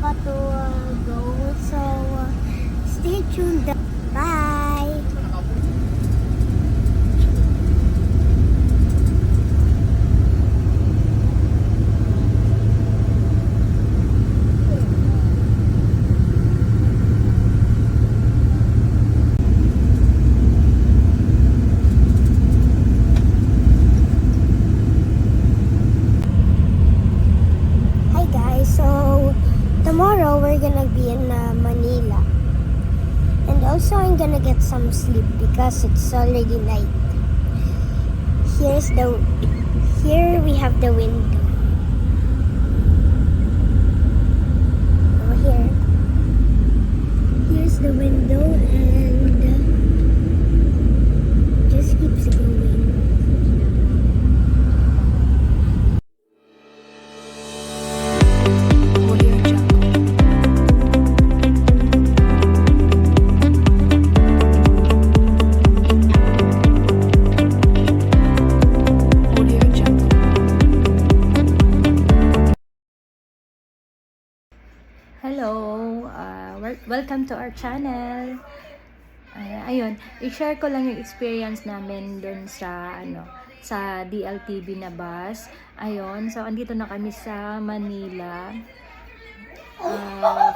got to go. So stay tuned. Bye. Hi guys, so tomorrow we're gonna be in Manila, and also I'm gonna get some sleep because it's already night. Here we have the window. Over here. Here's the window and just keeps going. Hello! Welcome to our channel. Ayun, i-share ko lang yung experience namin dun sa DLTV na bus. Ayun, so andito na kami sa Manila.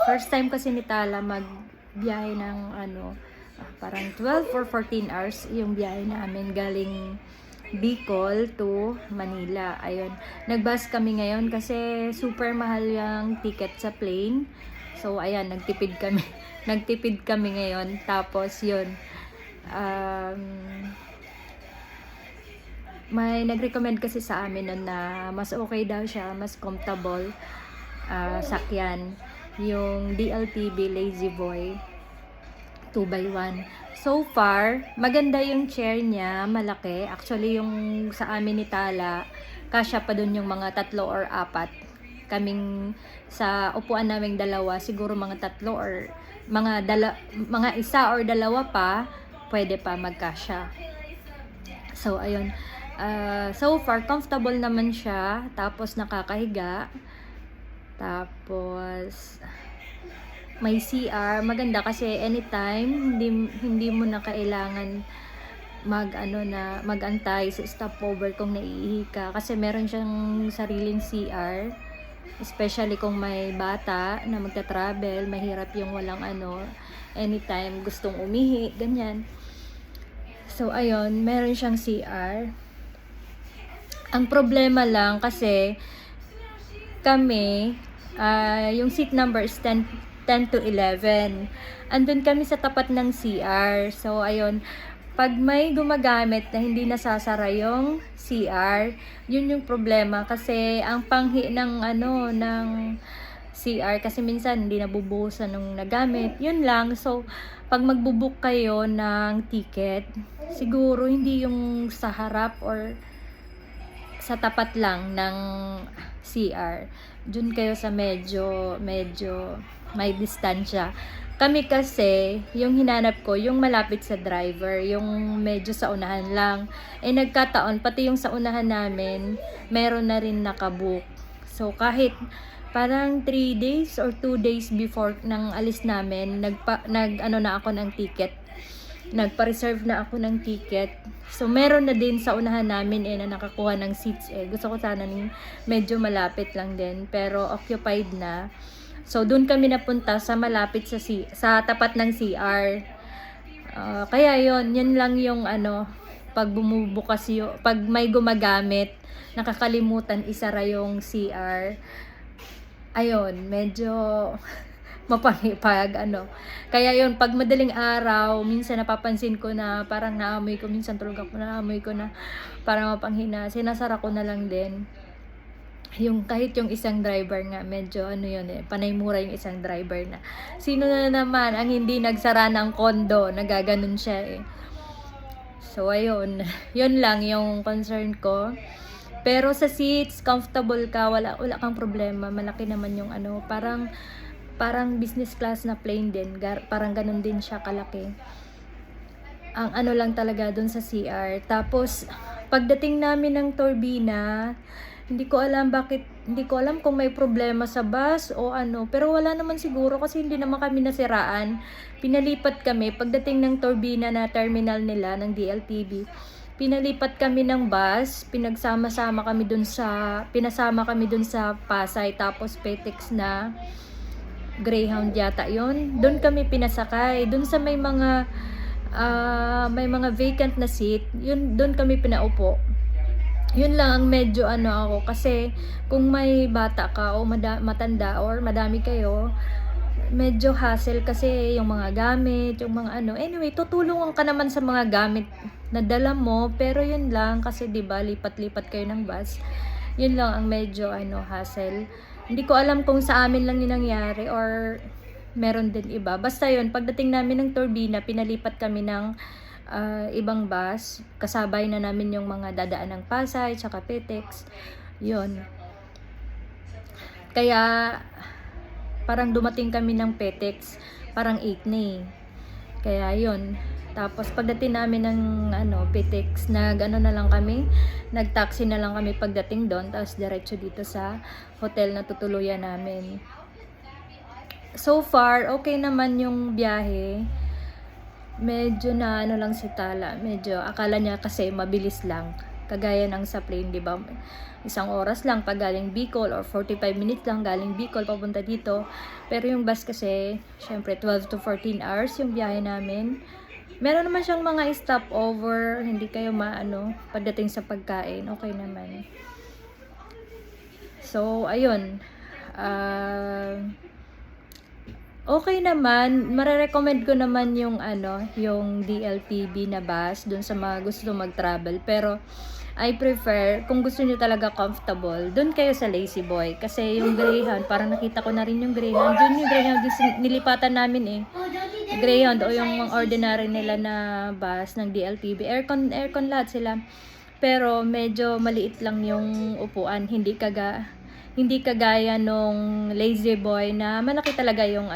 First time kasi ni Tala magbiyahe ng parang 12 or 14 hours yung biyahe namin galing Bicol to Manila. Ayun, nagbus kami ngayon kasi super mahal yung ticket sa plane. So ayan, nagtipid kami. Nagtipid kami ngayon. Tapos yun, may nag-recommend kasi sa amin nun na mas okay daw siya, mas comfortable sakyan yung DLTV Lazy Boy 2x1. So far, maganda yung chair niya, malaki. Actually, yung sa amin ni Tala, kasya pa dun yung mga 3 or 4. Kaming sa upuan naming dalawa, siguro mga 3 or mga 1 or 2 pa, pwede pa magkasya. So, ayun. So far, comfortable naman siya. Tapos, nakakahiga. Tapos, may CR, maganda kasi anytime hindi mo na kailangan magantay sa stopover kung naiihi ka kasi meron siyang sariling CR, especially kung may bata na magta-travel, mahirap yung walang anytime gustong umihi, ganyan. So ayun, meron siyang CR. Ang problema lang kasi kami yung seat number is 10 to 11. Andun kami sa tapat ng CR. So, ayun. Pag may gumagamit na hindi nasasara yung CR, yun yung problema. Kasi, ang panghi ng CR, kasi minsan hindi nabubuhusan ng nagamit. Yun lang. So, pag magbubook kayo ng ticket, siguro hindi yung sa harap or sa tapat lang ng CR. Dun kayo sa medyo may distansya. Kami kasi, yung hinanap ko, yung malapit sa driver, yung medyo sa unahan lang. Nagkataon, pati yung sa unahan namin, meron na rin nakabook. So, kahit parang 3 days or 2 days before ng alis namin, na ako ng ticket. Nagpa-reserve na ako ng ticket. So, meron na din sa unahan namin na nakakuha ng seats. Gusto ko sana medyo malapit lang din, pero occupied na. So, doon kami napunta sa malapit sa tapat ng CR. Kaya yun lang yung pag bumubukas pag may gumagamit, nakakalimutan isara yung CR. Ayun, medyo mapangipag Kaya yun, pag madaling araw, minsan napapansin ko na parang naamoy ko, minsan tulog ako, naamoy ko na parang mapanghina. Sinasara ko na lang din. Kahit yung isang driver nga, medyo panay mura yung isang driver na. Sino na naman ang hindi nagsara ng kondo, nagaganon siya So, ayun. Yun lang yung concern ko. Pero sa seats, comfortable ka, wala kang problema. Malaki naman yung parang business class na plane din. Parang ganun din siya kalaki. Ang lang talaga dun sa CR. Tapos, pagdating namin ng Turbina, Hindi ko alam bakit, hindi ko alam kung may problema sa bus o ano. Pero wala naman siguro kasi hindi naman kami nasiraan. Pinalipat kami pagdating ng Turbina na terminal nila ng DLTV. Pinalipat kami ng bus, pinasama kami dun sa Pasay, tapos Petex na Greyhound yata yon. Doon kami pinasakay. Doon sa may mga vacant na seat, yun doon kami pinaupo. Yun lang ang medyo ano ako, kasi kung may bata ka o matanda or madami kayo, medyo hassle kasi yung mga gamit, yung mga ano. Anyway, tutulungan ka naman sa mga gamit na dala mo, pero yun lang kasi 'di ba lipat-lipat kayo ng bus. Yun lang ang medyo ano hassle. Hindi ko alam kung sa amin lang yun nangyari or meron din iba. Basta yun, pagdating namin ng Turbina, pinalipat kami ng ibang bus. Kasabay na namin yung mga dadaan ng Pasay, tsaka Petex. Yun. Kaya, parang dumating kami ng Petex, parang 8 na eh. Kaya yun. Tapos pagdating namin ng Petex, nag-taxi na lang kami pagdating doon, tapos diretso dito sa hotel na tutuluyan namin. So far, okay naman yung biyahe. Medyo na lang si Tala, medyo akala niya kasi mabilis lang. Kagaya ng sa plane, di ba? Isang oras lang pag galing Bicol or 45 minutes lang galing Bicol papunta dito. Pero yung bus kasi, syempre 12 to 14 hours yung biyahe namin. Meron naman siyang mga stopover, hindi kayo pagdating sa pagkain, okay naman. So, ayun. Okay naman, marerecommend ko naman yung yung DLTV na bus dun sa mga gusto mag-travel. Pero I prefer, kung gusto niyo talaga comfortable, dun kayo sa Lazy Boy. Kasi yung Greyhound, parang nakita ko na rin yung Greyhound. Dun yung Greyhound nilipatan namin eh. Greyhound o yung ordinary nila na bus ng DLTV. Aircon lahat sila. Pero medyo maliit lang yung upuan, hindi kagaya nung Lazy Boy na malaki talaga yung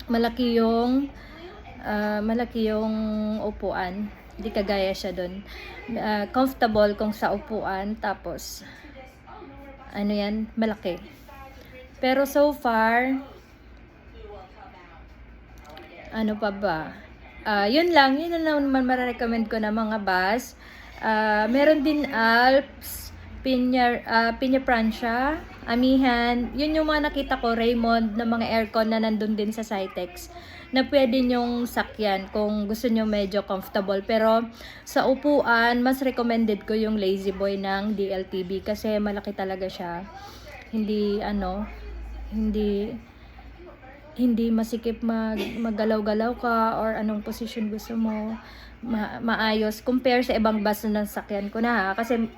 malaki yung upuan. Hindi kagaya siya doon. Comfortable kung sa upuan, tapos malaki. Pero so far, ano pa ba? Yun lang naman mararecommend ko na mga bus. Meron din Alps, Piña Francia, Amihan. Yun yung mga nakita ko, Raymond, na mga aircon na nandun din sa Cytex, na pwede nyong sakyan kung gusto nyo medyo comfortable. Pero sa upuan, mas recommended ko yung Lazy Boy ng DLTV kasi malaki talaga siya. Hindi masikip maggalaw-galaw ka or anong position gusto mo. Maayos compare sa ibang bus na nasakyan ko na kasi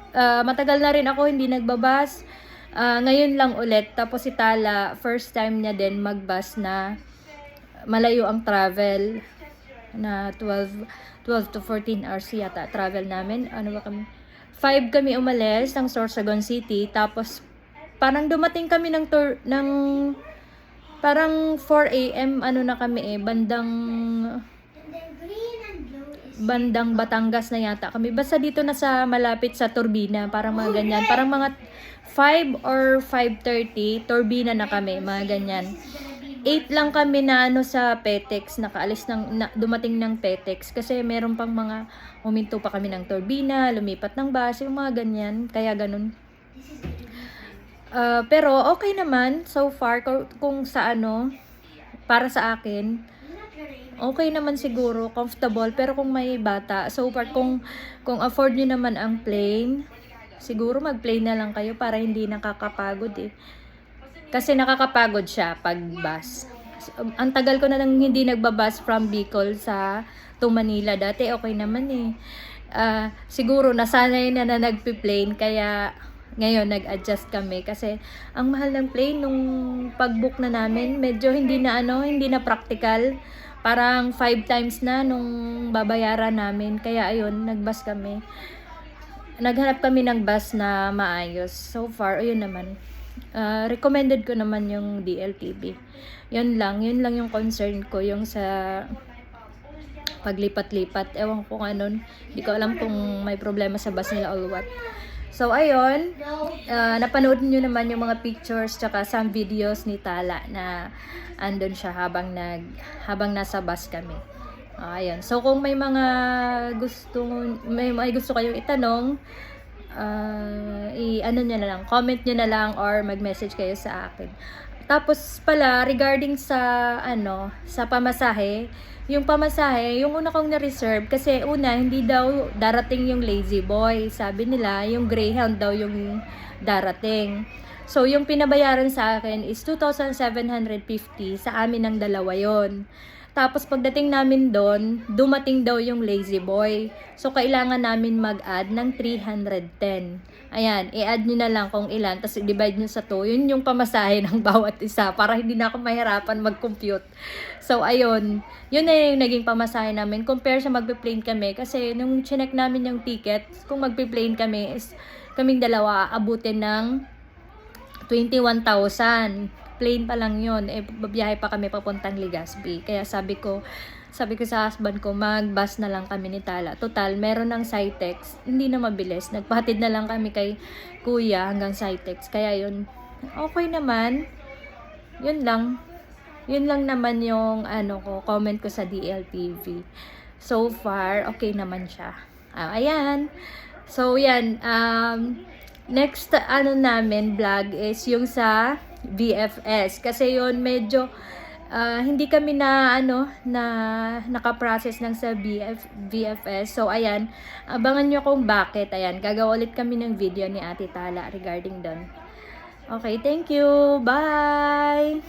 matagal na rin ako hindi nagbabas. Ngayon lang ulit, tapos si Tala first time niya din magbus na malayo ang travel na 12 to 14 hours yata travel namin. 5 kami umalis ng Sorsogon City, tapos parang dumating kami ng parang 4 AM na kami bandang Batangas na yata kami. Basta dito na sa malapit sa Turbina, parang mga ganyan. Parang mga 5 or 5:30, Turbina na kami, mga ganyan. 8 lang kami na sa Petex, dumating ng Petex kasi meron pang mga huminto pa kami ng Turbina, lumipat ng bus, yung mga ganyan. Kaya ganun. Pero okay naman so far kung sa para sa akin. Okay naman siguro, comfortable, pero kung may bata, so far kung afford niyo naman ang plane, siguro mag-plane na lang kayo para hindi nakakapagod eh. Kasi nakakapagod siya pag bus. Ang tagal ko na nang hindi nagbabus from Bicol to Manila. Dati okay naman eh. Siguro nasanay na nagpi-plane, kaya ngayon nag-adjust kami kasi ang mahal ng plane nung pag-book na namin, medyo hindi na practical. Parang 5 times na nung babayaran namin. Kaya ayun, nag-bus kami. Naghanap kami ng bus na maayos. So far, ayun naman. Recommended ko naman yung DLTV. Yun lang yung concern ko, yung sa paglipat-lipat. Ewan ko kung Hindi ko alam kung may problema sa bus nila or what. So, ayun, napanood nyo naman yung mga pictures tsaka some videos ni Tala na andun siya habang nasa bus kami. Ayun. So, kung may mga may gusto kayong itanong, ano nyo na lang, comment nyo na lang or mag-message kayo sa akin. Tapos pala, regarding sa sa pamasahe, yung pamasahe, yung una kong na-reserve, kasi una, hindi daw darating yung Lazy Boy. Sabi nila, yung Greyhound daw yung darating. So, yung pinabayaran sa akin is 2,750 sa amin ng dalawa yon. Tapos pagdating namin doon, dumating daw yung Lazy Boy. So, kailangan namin mag-add ng 310. Ayan, i-add nyo na lang kung ilan, tapos i-divide nyo sa 2. Yun yung pamasahe ng bawat isa para hindi na ako mahirapan mag-compute. So, ayun. Yun na yung naging pamasahe namin. Compare sa magpe-plane kami. Kasi nung chinek namin yung ticket, kung magpe-plane kami, is kaming dalawa abutin ng 21,000. Plane pa lang yun. Babiyahe pa kami papuntang Legazpi. Kaya sabi ko sa husband ko, mag-bus na lang kami ni Tala. Total, meron ng Cytex. Hindi na mabilis. Nagpahatid na lang kami kay kuya hanggang Cytex. Kaya yun, okay naman. Yun lang. Yun lang naman yung comment ko sa DLTV. So far, okay naman siya. Ayan. So, yan. Next, namin vlog is yung sa VFS. Kasi yun, medyo hindi kami naka-process ng sa VFS. So, ayan, abangan nyo kung bakit. Ayan, gagawa ulit kami ng video ni Ate Tala regarding doon. Okay, thank you. Bye!